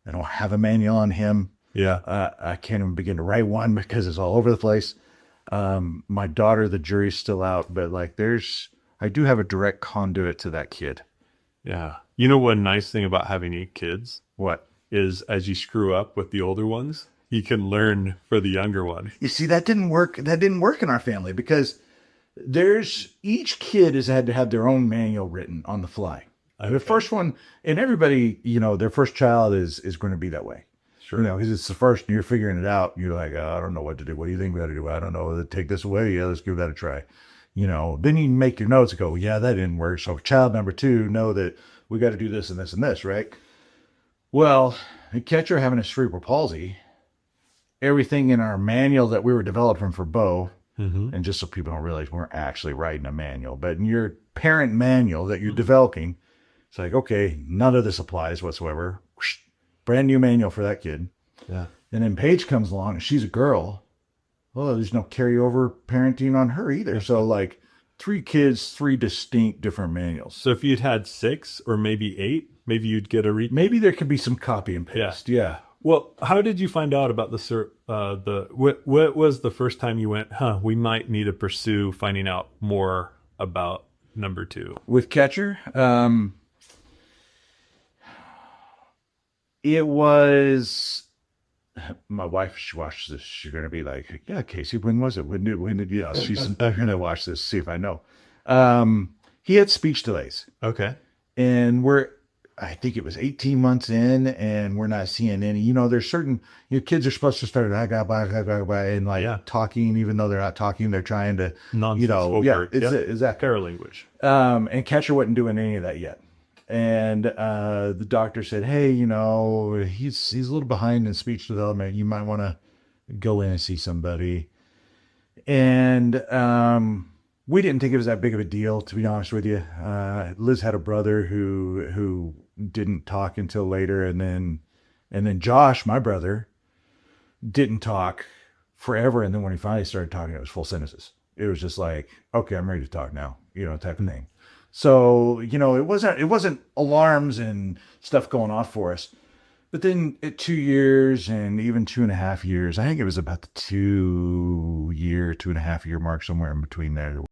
I don't have a manual on him. Yeah. I can't even begin to write one because it's all over the place. My daughter, the jury's still out, but like I do have a direct conduit to that kid. Yeah. You know, one nice thing about having 8 kids What? is as you screw up with the older ones, you can learn for the younger one. You see, that didn't work. That didn't work in our family because each kid has had to have their own manual written on the fly. Okay. The first one, and everybody, their first child is going to be that way. Sure. Because it's the first and you're figuring it out. You're like, oh, I don't know what to do. What do you think we ought to do? I don't know. Take this away. Yeah, let's give that a try. Then you make your notes and go, yeah, that didn't work. So child number 2, know that we got to do this and this and this, right? Well, the catcher having a cerebral palsy, everything in our manual that we were developing for Bo, and just so people don't realize we're actually writing a manual, but in your parent manual that you're developing, it's like, okay, none of this applies whatsoever. Whoosh, brand new manual for that kid. Yeah. And then Paige comes along and she's a girl. Well, there's no carryover parenting on her either. So like 3 kids, 3 distinct different manuals. So if you'd had 6 or maybe 8, maybe you'd get a Maybe there could be some copy and paste. Yeah. Well, how did you find out about what was the first time you went, we might need to pursue finding out more about number 2? With catcher, it was my wife. She watched this. She's gonna be like, "Yeah, Casey, when was it? When did you?" She's gonna watch this, see if I know. He had speech delays, Okay. and I think it was 18 months in, and we're not seeing any. There's certain kids are supposed to start and like talking, even though they're not talking, they're trying to Nonsense. exactly Paralanguage. and catcher wasn't doing any of that yet. And the doctor said, hey, he's a little behind in speech development. You might want to go in and see somebody. And we didn't think it was that big of a deal, to be honest with you. Liz had a brother who didn't talk until later, and then Josh, my brother, didn't talk forever. And then when he finally started talking, it was full sentences. It was just like, okay, I'm ready to talk now, type of thing. So, it wasn't alarms and stuff going off for us. But then at 2 years and even 2.5 years, I think it was about the 2.5 year mark, somewhere in between there.